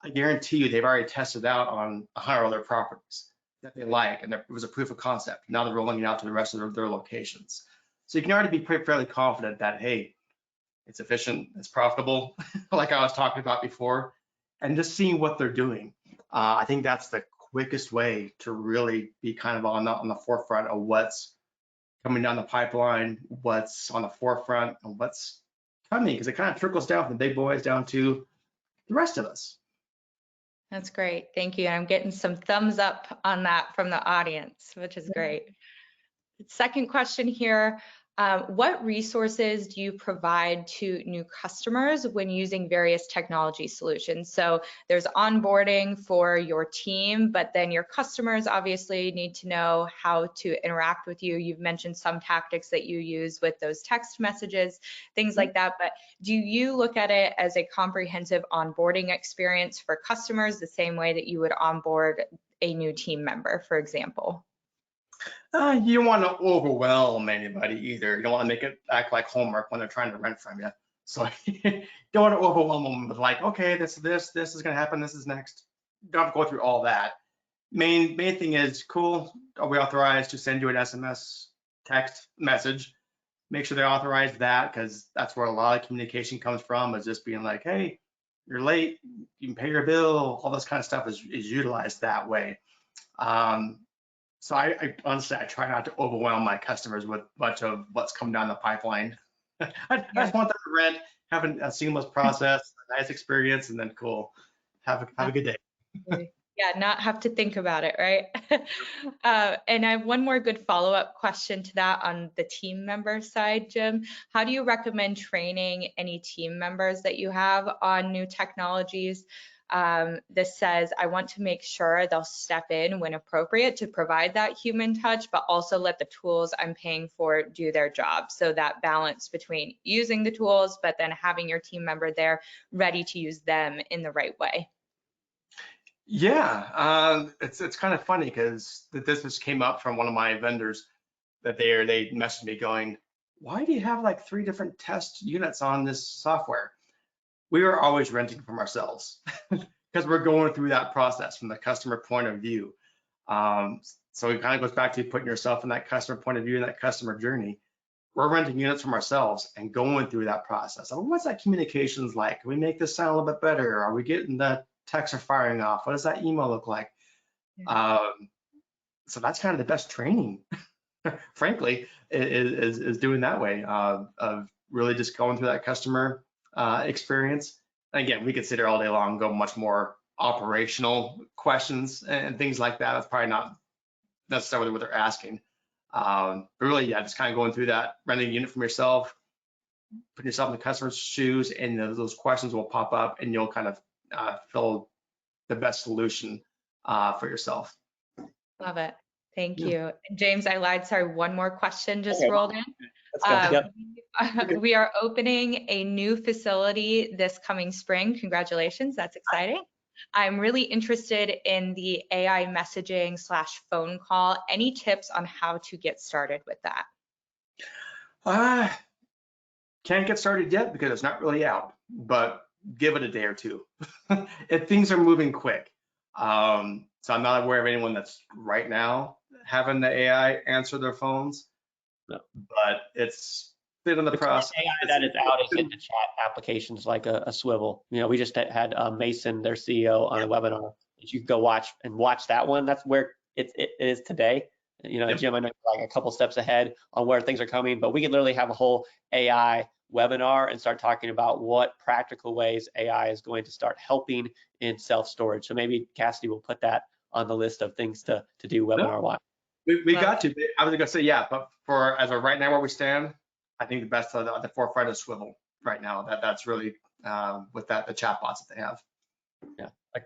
I guarantee you they've already tested out on 100 other properties that they like, and it was a proof of concept. Now they're rolling it out to the rest of their locations. So you can already be fairly confident that, hey, it's efficient, it's profitable, like I was talking about before, and just seeing what they're doing. I think that's the quickest way to really be kind of on the forefront of what's coming down the pipeline, what's on the forefront, and what's coming, because it kind of trickles down from the big boys down to the rest of us. That's great. Thank you. I'm getting some thumbs up on that from the audience, which is great. Second question here. What resources do you provide to new customers when using various technology solutions? So there's onboarding for your team, but then your customers obviously need to know how to interact with you. You've mentioned some tactics that you use with those text messages, things like that. But do you look at it as a comprehensive onboarding experience for customers the same way that you would onboard a new team member, for example? You don't want to overwhelm anybody either. You don't want to make it act like homework when they're trying to rent from you. So you don't want to overwhelm them with like, okay, this is going to happen, this is next. You don't have to go through all that. Main thing is, cool, are we authorized to send you an SMS text message? Make sure they authorize that, because that's where a lot of communication comes from, is just being like, hey, you're late, you can pay your bill, all this kind of stuff is utilized that way. So I honestly, I try not to overwhelm my customers with much of what's come down the pipeline. I just want them to rent, have a seamless process, a nice experience, and then cool, have a good day. Yeah, not have to think about it, right? And I have one more good follow-up question to that on the team member side, Jim. How do you recommend training any team members that you have on new technologies? This says, I want to make sure they'll step in when appropriate to provide that human touch, but also let the tools I'm paying for do their job. So that balance between using the tools, but then having your team member there ready to use them in the right way. Yeah, it's kind of funny because this just came up from one of my vendors that they messaged me going, why do you have like 3 different test units on this software? We are always renting from ourselves because we're going through that process from the customer point of view. So it kind of goes back to putting yourself in that customer point of view and that customer journey. We're renting units from ourselves and going through that process. So what's that communications like? Can we make this sound a little bit better? Are we getting the texts are firing off? What does that email look like? So that's kind of the best training, frankly, is doing that way of really just going through that customer experience. And again, we could sit here all day long and go much more operational questions and things like that. That's probably not necessarily what they're asking. But really, yeah, just kind of going through that, renting a unit from yourself, put yourself in the customer's shoes, and those questions will pop up, and you'll kind of fill the best solution for yourself. Love it. Thank Yeah. you. And James, I lied. Sorry, one more question just Okay. rolled in. Let's go. Yep. We are opening a new facility this coming spring. Congratulations, that's exciting. I'm really interested in the AI messaging / phone call. Any tips on how to get started with that? Can't get started yet because it's not really out, but give it a day or two. Things are moving quick. So I'm not aware of anyone that's right now having the AI answer their phones, no. But it's been in the process. AI that is out is into chat applications like a Swivel. You know, we just had Mason, their CEO, on a webinar that you can go watch that one. That's where it is today. You know, Jim, I know you're like a couple steps ahead on where things are coming, but we can literally have a whole AI webinar and start talking about what practical ways AI is going to start helping in self-storage. So maybe Cassidy will put that on the list of things to do webinar-wise. We got to. I was gonna say, yeah, but for as of right now where we stand, I think the best at the forefront is Swivel right now. That's really with the chatbots that they have. Yeah, like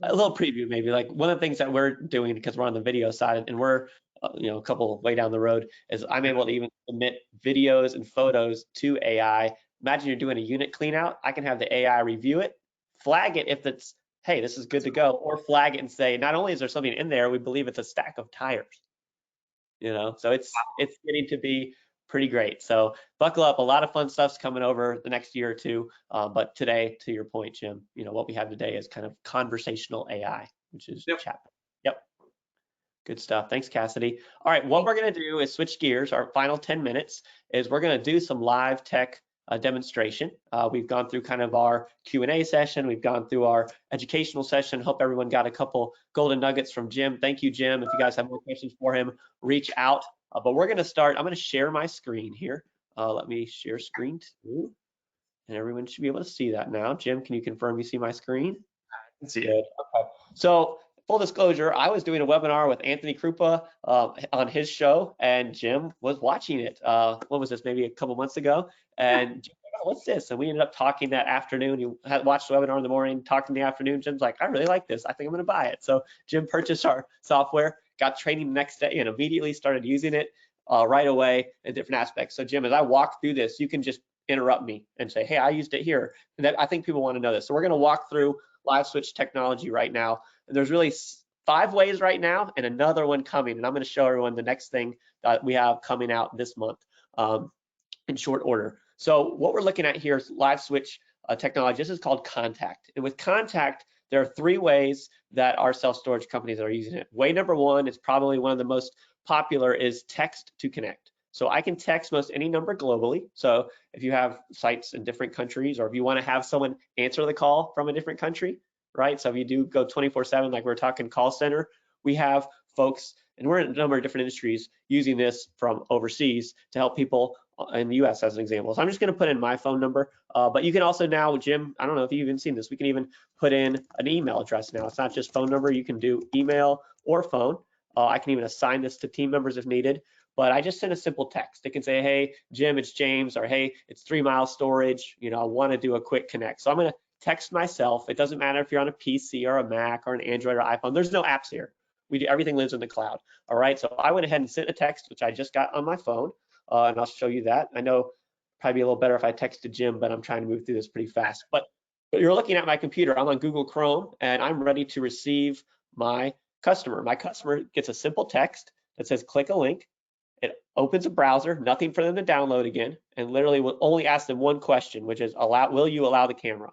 a little preview maybe. Like one of the things that we're doing, because we're on the video side and we're you know, a couple way down the road, is I'm able to even submit videos and photos to AI. Imagine you're doing a unit clean out. I can have the AI review it, flag it if it's, hey, this is good to go, or flag it and say, not only is there something in there, we believe it's a stack of tires. You know, so it's getting to be pretty great. So buckle up. A lot of fun stuff's coming over the next year or two. But today, to your point, Jim, you know, what we have today is kind of conversational AI, which is chat. Yep. Good stuff. Thanks, Cassidy. All right, what we're going to do is switch gears. Our final 10 minutes is we're going to do some live tech demonstration. We've gone through kind of our Q&A session. We've gone through our educational session. Hope everyone got a couple golden nuggets from Jim. Thank you, Jim. If you guys have more questions for him, reach out. But we're going to start. I'm going to share my screen here. Let me share screen too. And everyone should be able to see that now. Jim, can you confirm you see my screen? I can see it. Okay. So full disclosure, I was doing a webinar with Anthony Krupa on his show, and Jim was watching it. What was this, maybe a couple months ago? And Jim, oh, what's this? And we ended up talking that afternoon. You had watched the webinar in the morning, talked in the afternoon. Jim's like, I really like this. I think I'm going to buy it. So Jim purchased our software, got training the next day, and immediately started using it right away in different aspects. So Jim, as I walk through this, you can just interrupt me and say, hey, I used it here. And that, I think people want to know this. So we're going to walk through live switch technology right now. And there's really 5 ways right now and another one coming. And I'm going to show everyone the next thing that we have coming out this month in short order. So what we're looking at here is live switch technology. This is called Contact. And with Contact, there are 3 ways that our self-storage companies are using it. Way number 1 is probably one of the most popular is text to connect. So I can text most any number globally. So if you have sites in different countries, or if you want to have someone answer the call from a different country, right? So if you do go 24/7, like we're talking call center, we have folks, and we're in a number of different industries using this from overseas to help people in the US as an example. So I'm just going to put in my phone number, but you can also now, Jim, I don't know if you've even seen this, we can even put in an email address now. It's not just phone number, you can do email or phone. I can even assign this to team members if needed. But I just send a simple text. It can say, hey, Jim, it's James, or hey, it's 3 Mile Storage. You know, I want to do a quick connect. So I'm going to text myself. It doesn't matter if you're on a PC or a Mac or an Android or iPhone. There's no apps here. Everything lives in the cloud. All right. So I went ahead and sent a text, which I just got on my phone, and I'll show you that. I know probably be a little better if I texted Jim, but I'm trying to move through this pretty fast. But you're looking at my computer. I'm on Google Chrome, and I'm ready to receive my customer. My customer gets a simple text that says, click a link. It opens a browser, nothing for them to download again, and literally will only ask them one question, which is, will you allow the camera?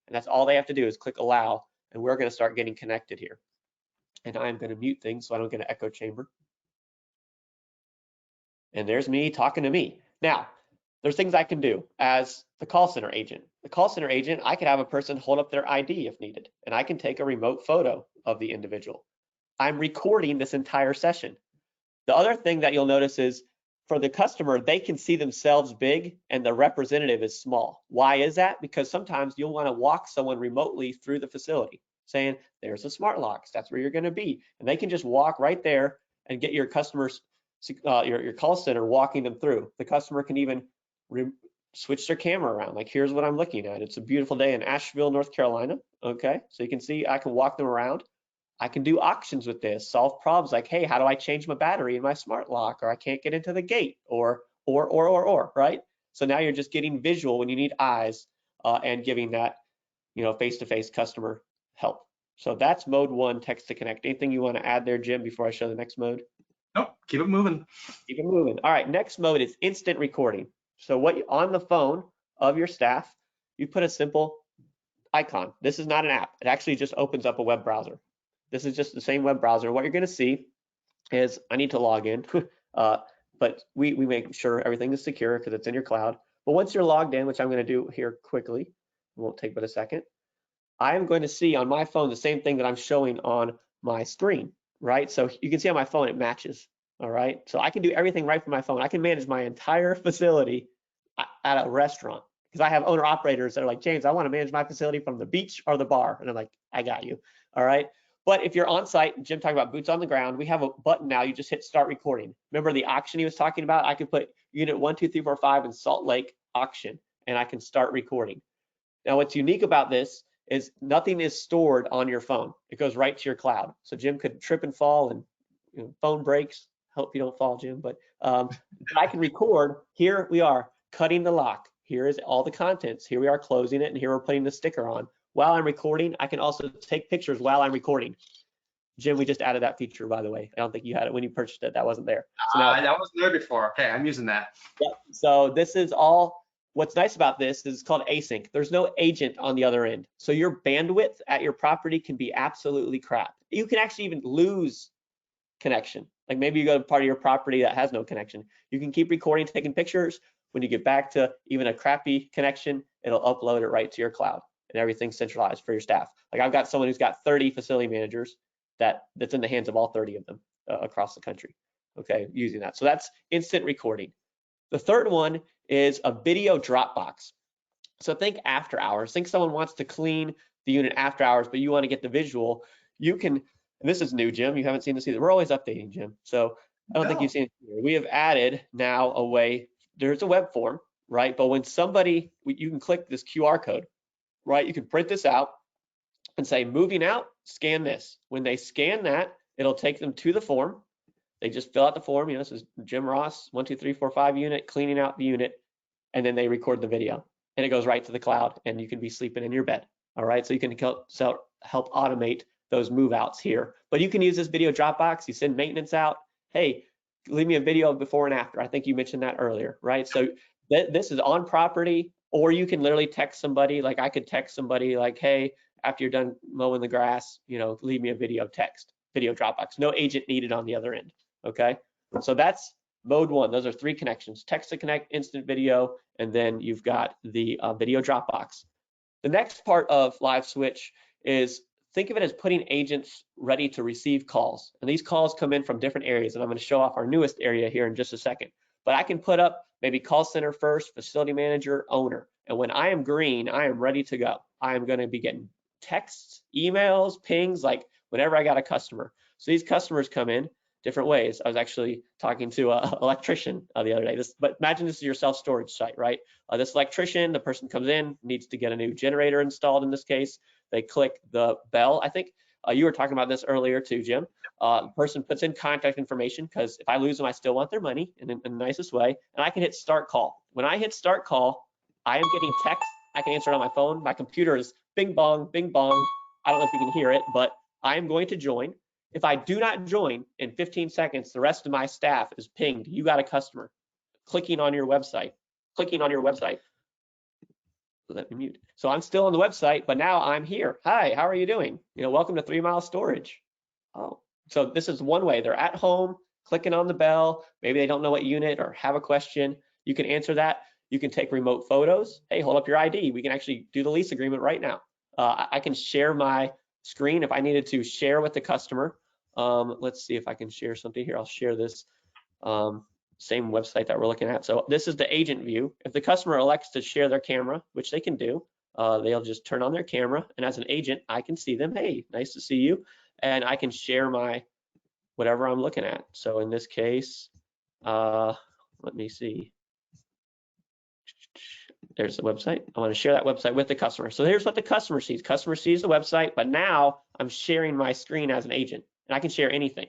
And that's all they have to do is click allow, and we're going to start getting connected here. And I'm going to mute things so I don't get an echo chamber. And there's me talking to me. Now, there's things I can do as the call center agent. The call center agent, I could have a person hold up their ID if needed, and I can take a remote photo of the individual. I'm recording this entire session. The other thing that you'll notice is for the customer, they can see themselves big and the representative is small. Why is that? Because sometimes you'll want to walk someone remotely through the facility saying, there's a smart locks, that's where you're going to be. And they can just walk right there and get your customers, your call center walking them through. The customer can even switch their camera around. Like, here's what I'm looking at. It's a beautiful day in Asheville, North Carolina. Okay, so you can see I can walk them around. I can do auctions with this, solve problems like, hey, how do I change my battery in my smart lock, or I can't get into the gate, or, right? So now you're just getting visual when you need eyes and giving that, you know, face-to-face customer help. So that's mode 1, text to connect. Anything you want to add there, Jim, before I show the next mode? Nope, keep it moving. Keep it moving. All right, next mode is instant recording. So what on the phone of your staff, you put a simple icon. This is not an app. It actually just opens up a web browser. This is just the same web browser. What you're going to see is, I need to log in, but we make sure everything is secure because it's in your cloud. But once you're logged in, which I'm going to do here quickly, it won't take but a second, I am going to see on my phone the same thing that I'm showing on my screen, right? So you can see on my phone it matches, all right? So I can do everything right from my phone. I can manage my entire facility at a restaurant because I have owner operators that are like, James, I want to manage my facility from the beach or the bar. And I'm like, I got you, all right? But if you're on site, Jim talking about boots on the ground, we have a button now, you just hit start recording. Remember the auction he was talking about? I could put unit 1, 2, 3, 4, 5 in Salt Lake auction, and I can start recording. Now, what's unique about this is nothing is stored on your phone. It goes right to your cloud. So Jim could trip and fall and, you know, phone breaks. Hope you don't fall, Jim, but I can record. Here we are cutting the lock. Here is all the contents. Here we are closing it, and here we're putting the sticker on. While I'm recording, I can also take pictures while I'm recording. Jim, we just added that feature, by the way. I don't think you had it when you purchased it. That wasn't there. So now, That wasn't there before. Okay, I'm using that. yeah, so this is all. What's nice about this is it's called async. There's no agent on the other end. So your bandwidth at your property can be absolutely crap. You can actually even lose connection. Like maybe you go to part of your property that has no connection. You can keep recording, taking pictures. When you get back to even a crappy connection, it'll upload it right to your cloud and everything's centralized for your staff. Like I've got someone who's got 30 facility managers that's in the hands of all 30 of them across the country, okay, using that. So that's instant recording. The third one is a video Dropbox. So think after hours. Think someone wants to clean the unit after hours, but you want to get the visual. You can, and this is new, Jim. You haven't seen this either. We're always updating, Jim. So I don't think you've seen it here. We have added now a way, there's a web form, right? But when somebody, you can click this QR code, right? You can print this out and say, moving out, scan this. When they scan that, it'll take them to the form. They just fill out the form. You know, this is Jim Ross, 1, 2, 3, 4, 5 unit, cleaning out the unit, and then they record the video, and it goes right to the cloud, and you can be sleeping in your bed. All right, so you can help automate those move outs here. But you can use this video Dropbox. You send maintenance out. Hey, leave me a video before and after. I think you mentioned that earlier, right? So this is on property, or you can literally text somebody. Like I could text somebody like, hey, after you're done mowing the grass, you know, leave me a video text, video Dropbox. No agent needed on the other end. Okay, so that's mode 1. Those are 3 connections: text to connect, instant video, and then you've got the video Dropbox. The next part of Live Switch is, think of it as putting agents ready to receive calls. And these calls come in from different areas, and I'm going to show off our newest area here in just a second. But I can put up maybe call center first, facility manager, owner. And when I am green, I am ready to go. I am going to be getting texts, emails, pings, like whenever I got a customer. So these customers come in different ways. I was actually talking to an electrician the other day. But imagine this is your self-storage site, right? This electrician, the person comes in, needs to get a new generator installed in this case. They click the bell. I think you were talking about this earlier too, Jim. The person puts in contact information because if I lose them, I still want their money in the nicest way. And I can hit start call. When I hit start call, I am getting text. I can answer it on my phone. My computer is bing bong, bing bong. I don't know if you can hear it, but I am going to join. If I do not join in 15 seconds, the rest of my staff is pinged. You got a customer. Clicking on your website. Let me mute. So I'm still on the website, but now I'm here. Hi, how are you doing? You know, welcome to 3 Mile Storage. Oh, so this is one way. They're at home, clicking on the bell. Maybe they don't know what unit or have a question. You can answer that. You can take remote photos. Hey, hold up your ID. We can actually do the lease agreement right now. I can share my screen if I needed to share with the customer. Let's see if I can share something here. I'll share this same website that we're looking at. So this is the agent view. If the customer elects to share their camera, which they can do, they'll just turn on their camera, and as an agent, I can see them. Hey, nice to see you. And I can share my whatever I'm looking at. So in this case, let me see. there's the website. I want to share that website with the customer. So here's what the customer sees. Customer sees the website, but now I'm sharing my screen as an agent, and I can share anything.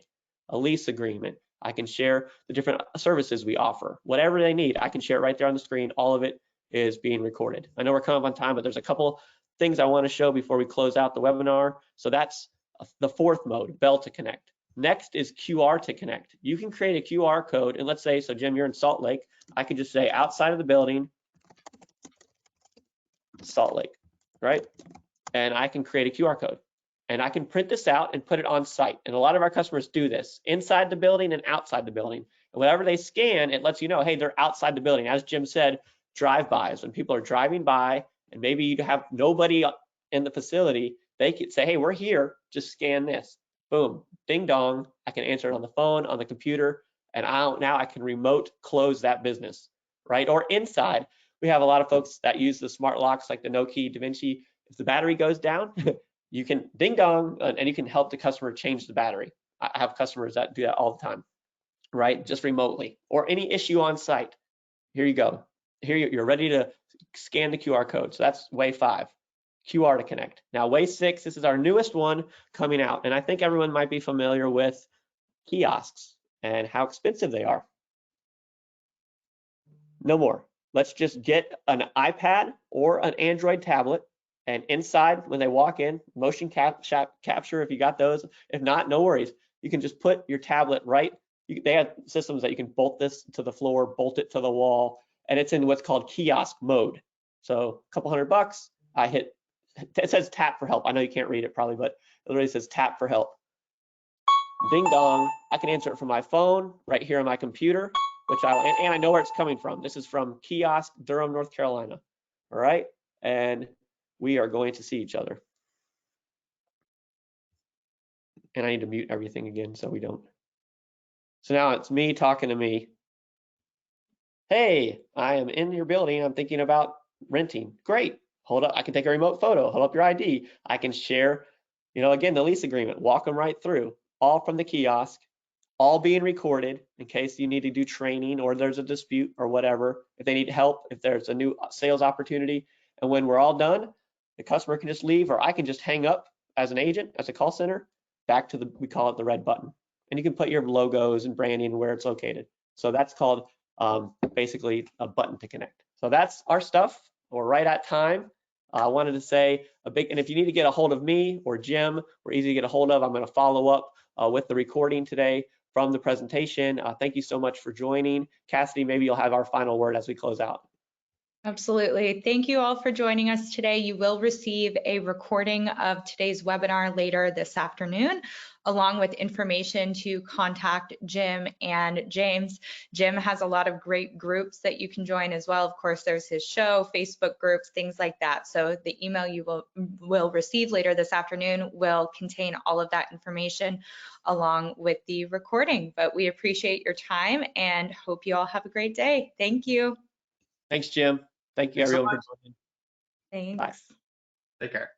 A lease agreement. I can share the different services we offer. Whatever they need, I can share it right there on the screen. All of it is being recorded. I know we're coming up on time, but there's a couple things I want to show before we close out the webinar. So that's the fourth mode, Bell to connect. Next is QR to connect. You can create a QR code, and let's say, so Jim, you're in Salt Lake. I can just say outside of the building, Salt Lake, right? And I can create a QR code. And I can print this out and put it on site. And a lot of our customers do this inside the building and outside the building. And whenever they scan, it lets you know, hey, they're outside the building. As Jim said, drive-bys. When people are driving by and maybe you have nobody in the facility, they could say, hey, we're here, just scan this. Boom, ding dong. I can answer it on the phone, on the computer, and now I can remote close that business, right? Or inside, we have a lot of folks that use the smart locks like the No-Key Da Vinci. If the battery goes down, you can ding dong, and you can help the customer change the battery. I have customers that do that all the time, right? Just remotely, or any issue on site. Here you go. Here you're ready to scan the QR code. So that's way 5, QR to connect. Now way 6, this is our newest one coming out. And I think everyone might be familiar with kiosks and how expensive they are. No more. Let's just get an iPad or an Android tablet, and inside when they walk in, motion capture if you got those. If not, no worries. You can just put your tablet right. They have systems that you can bolt this to the floor, bolt it to the wall, and it's in what's called kiosk mode. So a couple $100, I hit, it says tap for help. I know you can't read it probably, but it literally says tap for help. Ding dong, I can answer it from my phone right here on my computer, and I know where it's coming from. This is from Kiosk, Durham, North Carolina. All right, and we are going to see each other. And I need to mute everything again so we don't. So now it's me talking to me. Hey, I am in your building. I'm thinking about renting. Great. Hold up. I can take a remote photo. Hold up your ID. I can share, again, the lease agreement. Walk them right through. All from the kiosk. All being recorded in case you need to do training or there's a dispute or whatever. If they need help, if there's a new sales opportunity. And when we're all done, the customer can just leave, or I can just hang up as an agent, as a call center, back to we call it the red button. And you can put your logos and branding where it's located. So that's called basically a button to connect. So that's our stuff. We're right at time. I wanted to say and if you need to get a hold of me or Jim, we're easy to get a hold of. I'm going to follow up with the recording today from the presentation. Thank you so much for joining. Cassidy, maybe you'll have our final word as we close out. Absolutely. Thank you all for joining us today. You will receive a recording of today's webinar later this afternoon, along with information to contact Jim and James. Jim has a lot of great groups that you can join as well. Of course, there's his show, Facebook groups, things like that. So the email you will receive later this afternoon will contain all of that information along with the recording. But we appreciate your time and hope you all have a great day. Thank you. Thanks, Jim. Thank you, Thanks everyone, so for joining. Thanks. Bye. Take care.